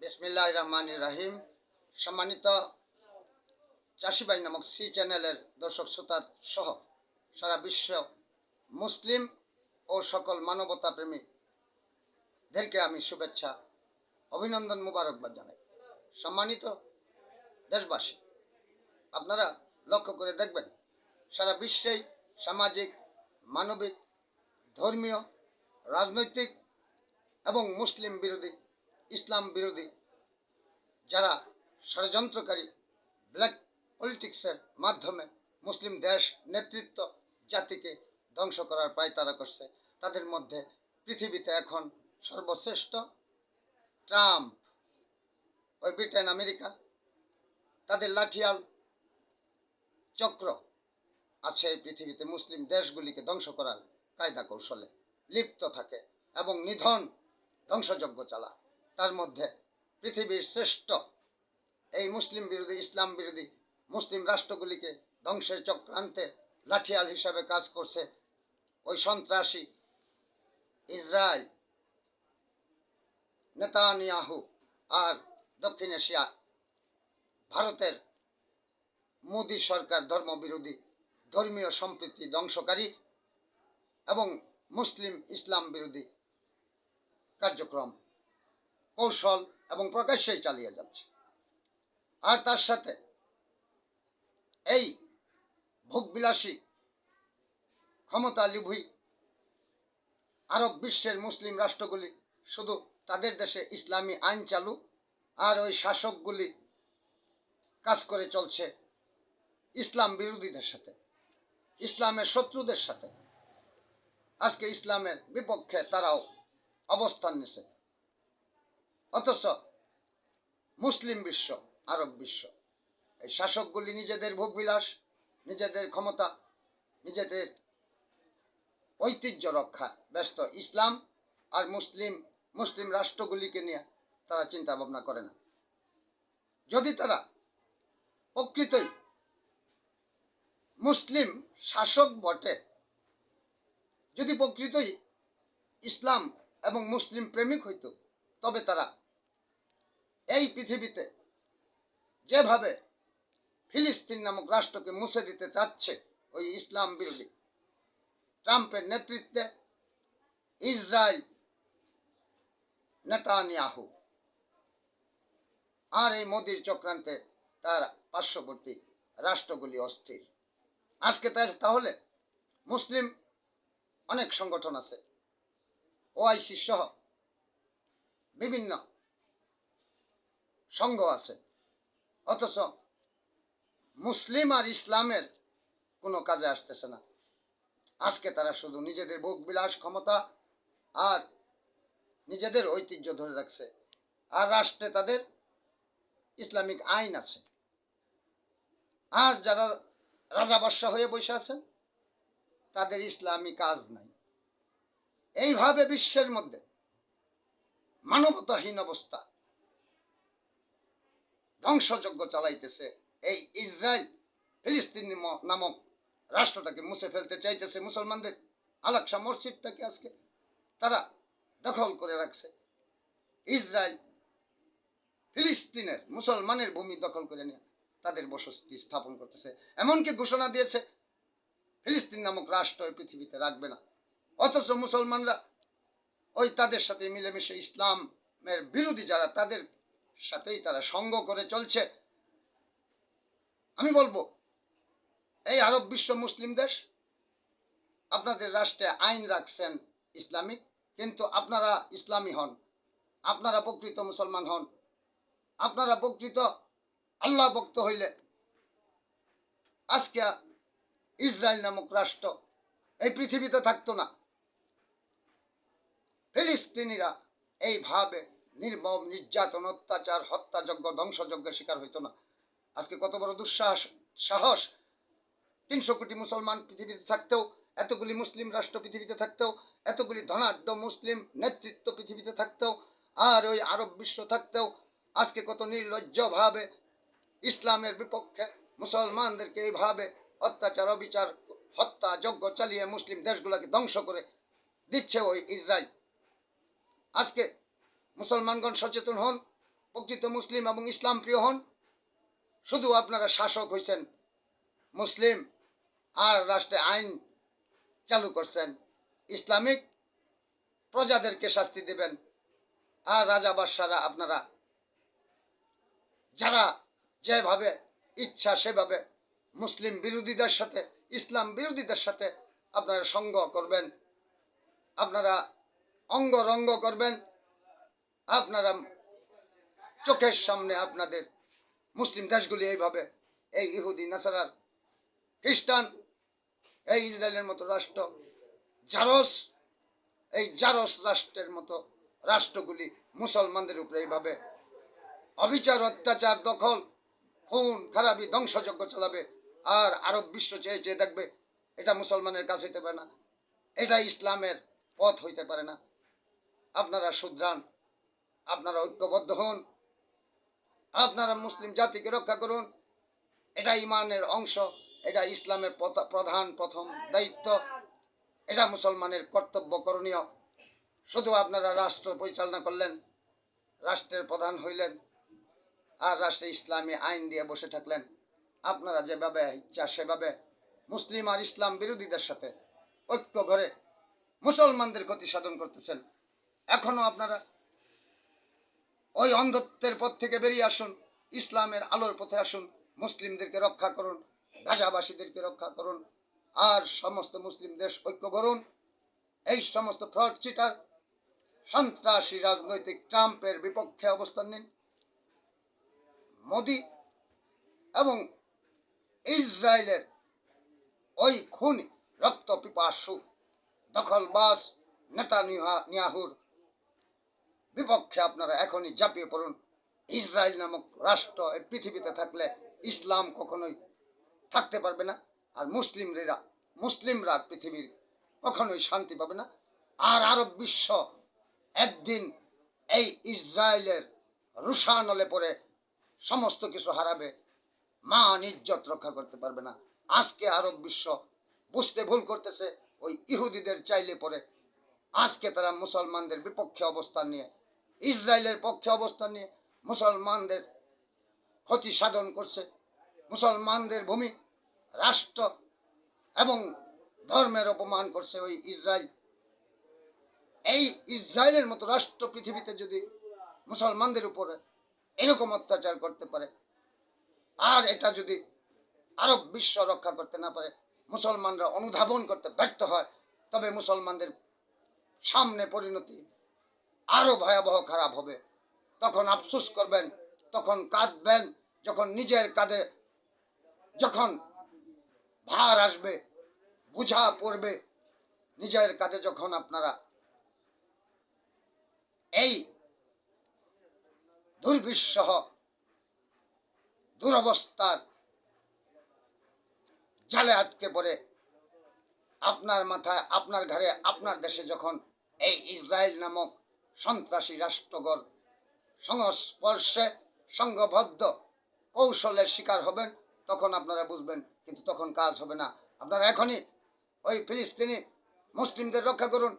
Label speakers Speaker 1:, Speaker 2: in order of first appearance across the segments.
Speaker 1: বিসমিল্লাহির রহমানির রহিম। সম্মানিত চাষিবাই নামক সি চ্যানেলের দর্শক শ্রোতা সহ সারা বিশ্ব মুসলিম ও সকল মানবতা প্রেমীদেরকে আমি শুভেচ্ছা অভিনন্দন মুবারকবাদ জানাই। সম্মানিত দেশবাসী, আপনারা লক্ষ্য করে দেখবেন সারা বিশ্বেই সামাজিক, মানবিক, ধর্মীয়, রাজনৈতিক এবং মুসলিম বিরোধী, ইসলাম বিরোধী যারা ষড়যন্ত্রকারী ব্ল্যাক পলিটিক্সের মাধ্যমে মুসলিম দেশ নেতৃত্ব জাতিকে ধ্বংস করার পায়তারা করছে, তাদের মধ্যে পৃথিবীতে এখন সর্বশ্রেষ্ঠ ট্রাম্প, ওই ব্রিটেন, আমেরিকা, তাদের লাঠিয়াল চক্র আছে এই পৃথিবীতে মুসলিম দেশগুলিকে ধ্বংস করার কায়দা কৌশলে লিপ্ত থাকে এবং নিধন ধ্বংসযজ্ঞ চালা। তার মধ্যে পৃথিবীর শ্রেষ্ঠ এই মুসলিম বিরোধী, ইসলাম বিরোধী মুসলিম রাষ্ট্রগুলিকে ধ্বংসের চক্রান্তে লাঠিয়াল হিসাবে কাজ করছে ওই সন্ত্রাসী ইসরায়েল, নেতানিয়াহু, আর দক্ষিণ এশিয়া ভারতের মোদী সরকার ধর্মবিরোধী, ধর্মীয় সম্প্রীতি ধ্বংসকারী এবং মুসলিম ইসলাম বিরোধী কার্যক্রম কৌশল এবং প্রকাশ্যেই চালিয়ে যাচ্ছে। আর তার সাথে এই ভোগবিলাসী ক্ষমতা লোভী আরব বিশ্বের মুসলিম রাষ্ট্রগুলি শুধু তাদের দেশে ইসলামী আইন চালু, আর ওই শাসকগুলি কাজ করে চলছে ইসলাম বিরোধীদের সাথে, ইসলামের শত্রুদের সাথে। আজকে ইসলামের বিপক্ষে তারাও অবস্থান নিছে, অথচ মুসলিম বিশ্ব, আরব বিশ্ব, এই শাসকগুলি নিজেদের ভোগবিলাস, নিজেদের ক্ষমতা, নিজেদের ঐতিহ্য রক্ষা ব্যস্ত। ইসলাম আর মুসলিম রাষ্ট্রগুলিকে নিয়ে তারা চিন্তা ভাবনা করে না। যদি তারা প্রকৃতই মুসলিম শাসক বটে, যদি প্রকৃতই ইসলাম এবং মুসলিম প্রেমিক হইত, তবে তারা এই পৃথিবীতে যেভাবে ফিলিস্তিন নামক রাষ্ট্রকে মুছে দিতে চাচ্ছে ওই ইসলাম বিরোধী ট্রাম্পের নেতৃত্বে ইসরায়েল, নেতানিয়াহু আর এই মোদির চক্রান্তে তার পার্শ্ববর্তী রাষ্ট্রগুলি অস্থির। আজকে তাহলে মুসলিম অনেক সংগঠন আছে, ওআইসি সহ বিভিন্ন সংঘ আছে, অথচ মুসলিম আর ইসলামের কোনো কাজে আসতেছে না। আজকে তারা শুধু নিজেদের ভোগ বিলাস, ক্ষমতা আর নিজেদের ঐতিহ্য ধরে রাখছে। আর রাষ্ট্রে তাদের ইসলামিক আইন আছে, আর যারা রাজা বাদশাহ হয়ে বসে আছেন তাদের ইসলামী কাজ নাই। এইভাবে বিশ্বের মধ্যে মানবতাহীন অবস্থা, ধ্বংসযজ্ঞ চালাইতেছে এই ইসরায়েল। ফিলিস্তিন নামক রাষ্ট্রটাকে মুছে ফেলতে চাইতেছে। মুসলমানদের আল-আকসা মসজিদটাকে আজকে তারা দখল করে রাখছে। ইসরায়েল ফিলিস্তিনের মুসলমানের ভূমি দখল করে নিয়ে তাদের বসতি স্থাপন করতেছে। এমনকি ঘোষণা দিয়েছে ফিলিস্তিন নামক রাষ্ট্র এই পৃথিবীতে রাখবে না। অথচ মুসলমানরা ওই তাদের সাথে মিলেমিশে ইসলামের বিরোধী যারা, তাদের সাথেই তারা সঙ্গ করে চলছে। আমি বলবো, এই আরব বিশ্ব মুসলিম দেশ, আপনাদের রাষ্ট্রে আইন রাখছেন ইসলামিক, কিন্তু আপনারা ইসলামী হন, আপনারা প্রকৃত মুসলমান হন, আপনারা প্রকৃত আল্লাহ ভক্ত হইলে আজকে ইসরায়েল নামক রাষ্ট্র এই পৃথিবীতে থাকতো না। ফিলিস্তিনিরা এইভাবে নির্মম নির্যাতন, অত্যাচার, হত্যাযজ্ঞ, ধ্বংসযজ্ঞের শিকার হইতো না। আজকে কত বড় সাহস! 300 কোটি মুসলমান পৃথিবীতে থাকতেও, এতগুলি মুসলিম রাষ্ট্র পৃথিবীতে থাকতেও, এতগুলি ধনাঢ্য মুসলিম নেতৃত্ব পৃথিবীতে থাকতেও, আর ওই আরব বিশ্ব থাকতেও আজকে কত নির্লজ্জভাবে ইসলামের বিপক্ষে মুসলমানদেরকে এইভাবে অত্যাচার, অবিচার, হত্যা যজ্ঞ চালিয়ে মুসলিম দেশগুলোকে ধ্বংস করে দিচ্ছে ওই ইসরায়েল। আজকে মুসলমানগণ সচেতন হন, প্রকৃত মুসলিম এবং ইসলাম প্রিয় হন। শুধু আপনারা শাসক হয়েছেন মুসলিম, আর রাষ্ট্রে আইন চালু করছেন ইসলামিক, প্রজাদেরকে শাস্তি দেবেন। আর রাজা বাদশারা আপনারা যারা যেভাবে ইচ্ছা সেভাবে মুসলিম বিরোধীদের সাথে, ইসলাম বিরোধীদের সাথে আপনারা সঙ্গ করবেন, আপনারা অঙ্গরঙ্গ করবেন। আপনারা চোখের সামনে আপনাদের মুসলিম দেশগুলি এইভাবে, এই ইহুদি নাসারার খ্রিস্টান, এই ইসরায়েলের মতো রাষ্ট্র, জারস, এই জারস রাষ্ট্রের মতো রাষ্ট্রগুলি মুসলমানদের উপরে এইভাবে অবিচার, অত্যাচার, দখল, খুন খারাপি, ধ্বংসযজ্ঞ চালাবে। আর আরব বিশ্ব চেয়ে চেয়ে দেখবে এটা মুসলমানের কাজ হইতে পারে না, এটা ইসলামের পথ হইতে পারে না। আপনারা শুধরান, আপনারা ঐক্যবদ্ধ হন, আপনারা মুসলিম জাতিকে রক্ষা করুন। এটা ইমানের অংশ, এটা ইসলামের প্রথম দায়িত্ব, এটা মুসলমানের কর্তব্য করণীয়। শুধু আপনারা রাষ্ট্র পরিচালনা করলেন, রাষ্ট্রের প্রধান হইলেন, আর রাষ্ট্রে ইসলামী আইন দিয়ে বসে থাকলেন। আপনারা যেভাবে ইচ্ছা সেভাবে মুসলিম আর ইসলাম বিরোধীদের সাথে ঐক্য করে মুসলমানদের ক্ষতি সাধন করতেছেন। এখনো আপনারা ওই অন্ধত্বের পথ থেকে বেরিয়ে আসুন, ইসলামের আলোর পথে আসুন, মুসলিমদেরকে রক্ষা করুন, গাজাবাসীদেরকে রক্ষা করুন, আর সমস্ত মুসলিম দেশ ঐক্য করুন। এই সমস্ত ফ্রড, চিটার, সন্ত্রাসী রাজনৈতিক ট্রাম্পের বিপক্ষে অবস্থান নিন। মোদি এবং ইসরায়েলের ওই খুনি, রক্ত পিপাসু, দখলবাজ নেতানিয়াহুর বিপক্ষে আপনারা এখনই ঝাঁপিয়ে পড়ুন। ইসরায়েল নামক রাষ্ট্র এই পৃথিবীতে থাকলে ইসলাম কখনোই থাকতে পারবে না, আর মুসলিমরা পৃথিবীর কখনোই শান্তি পাবে না। আর আরব বিশ্ব একদিন এই ইসরায়েলের রুশানলে পড়ে সমস্ত কিছু হারাবে, মান ইজ্জত রক্ষা করতে পারবে না। আজকে আরব বিশ্ব বুঝতে ভুল করতেছে, ওই ইহুদিদের চাইলে পরে আজকে তারা মুসলমানদের বিপক্ষে অবস্থান নিয়ে, ইসরায়েলের পক্ষে অবস্থান নিয়ে মুসলমানদের ক্ষতি সাধন করছে। মুসলমানদের ভূমি, রাষ্ট্র এবং ধর্মের অপমান করছে ওই ইসরায়েল। এই ইসরায়েলের মতো রাষ্ট্র পৃথিবীতে যদি মুসলমানদের উপরে এরকম অত্যাচার করতে পারে, আর এটা যদি আরব বিশ্ব রক্ষা করতে না পারে, মুসলমানরা অনুধাবন করতে ব্যর্থ হয়, তবে মুসলমানদের সামনে পরিণতি আরো ভয়াবহ খারাপ হবে। তখন আফসোস করবেন, তখন কাঁদবেন, যখন নিজের কাঁধে যখন ভার আসবে, বোঝা পড়বে, নিজের কাঁধে যখন আপনারা এই দুর্বিষহ দুরবস্থার জালে আটকে পড়ে আপনার মাথায়, আপনার ঘরে, আপনার দেশে যখন এই ইসরায়েল নামক সন্ত্রাসী রাষ্ট্রগণ সংস্পর্শে সংঘবদ্ধ কৌশলের শিকার হবেন, তখন আপনারা বুঝবেন। কিন্তু তখন কাজ হবে না। আপনারা এখনই ওই ফিলিস্তিনি মুসলিমদের রক্ষা করুন,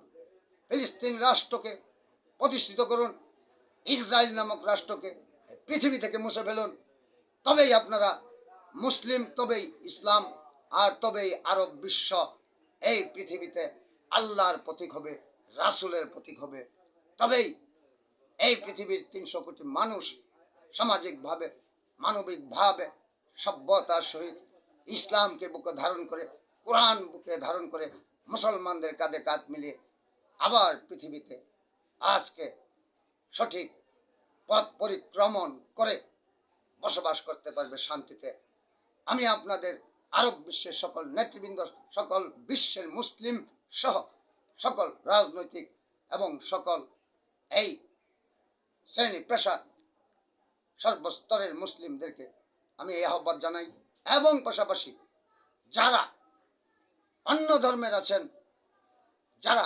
Speaker 1: ফিলিস্তিন রাষ্ট্রকে প্রতিষ্ঠিত করুন, ইসরায়েল নামক রাষ্ট্রকে পৃথিবী থেকে মুছে ফেলুন। তবেই আপনারা মুসলিম, তবেই ইসলাম, আর তবেই আরব বিশ্ব এই পৃথিবীতে আল্লাহর প্রতীক হবে, রাসূলের প্রতীক হবে। তবেই এই পৃথিবীর 300 কোটি মানুষ সামাজিকভাবে, মানবিকভাবে, সভ্যতার সহিত ইসলামকে বুকে ধারণ করে, কোরআন বুকে ধারণ করে, মুসলমানদের কাঁধে কাঁধ মিলিয়ে আবার পৃথিবীতে আজকে সঠিক পথ পরিক্রমণ করে বসবাস করতে পারবে শান্তিতে। আমি আপনাদের আরব বিশ্বের সকল নেতৃবৃন্দ, সকল বিশ্বের মুসলিম সহ সকল রাজনৈতিক এবং সকল এই শ্রেণী পেশা সর্বস্তরের মুসলিমদেরকে আমি এই আহ্বান জানাই। এবং পাশাপাশি যারা অন্য ধর্মের আছেন, যারা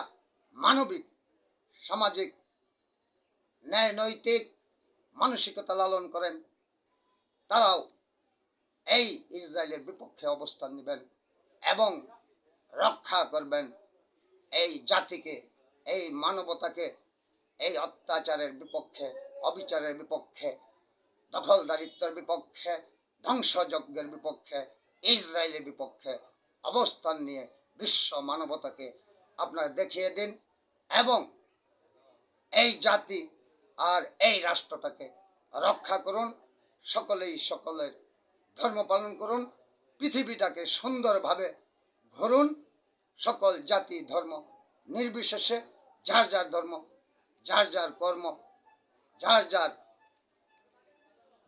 Speaker 1: মানবিক, সামাজিক, ন্যায় নৈতিক মানসিকতা লালন করেন, তারাও এই ইসরায়েলের বিপক্ষে অবস্থান নেবেন এবং রক্ষা করবেন এই জাতিকে, এই মানবতাকে, এই অত্যাচারের বিপক্ষে অবিচারের বিপক্ষে, দখলদারিত্বের বিপক্ষে, ধ্বংসযজ্ঞের বিপক্ষে, ইসরায়েলের বিপক্ষে অবস্থান নিয়ে বিশ্ব মানবতাকে আপনারা দেখিয়ে দিন এবং এই জাতি আর এই রাষ্ট্রটাকে রক্ষা করুন। সকলেই সকলের ধর্ম পালন করুন, পৃথিবীটাকে সুন্দরভাবে ঘুরুন। সকল জাতি ধর্ম নির্বিশেষে যার যার ধর্ম, যার যার কর্ম, যার যার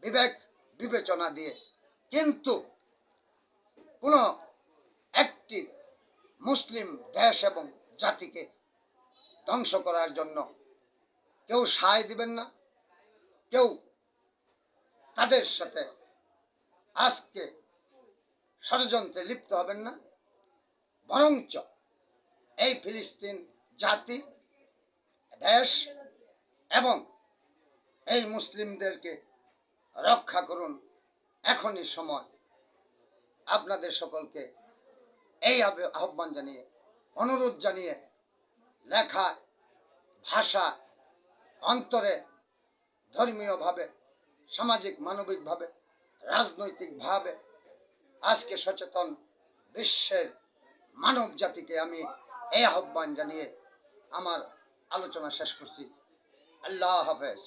Speaker 1: বিবেক বিবেচনা দিয়ে, কিন্তু কোনো একটি মুসলিম দেশ এবং জাতিকে ধ্বংস করার জন্য কেউ সায় দিবেন না, কেউ তাদের সাথে আজকে ষড়যন্ত্রে লিপ্ত হবেন না। বরঞ্চ এই ফিলিস্তিন জাতি, দেশ এবং এই মুসলিমদেরকে রক্ষা করুন। এখনই সময়। আপনাদের সকলকে এই আহ্বান জানিয়ে, অনুরোধ জানিয়ে, লেখা, ভাষা, অন্তরে, ধর্মীয়ভাবে, সামাজিক মানবিকভাবে, রাজনৈতিকভাবে আজকে সচেতন বিশ্বের মানব জাতিকে আমি এই আহ্বান জানিয়ে আমার আলোচনা শেষ করছি। আল্লাহ হাফেজ।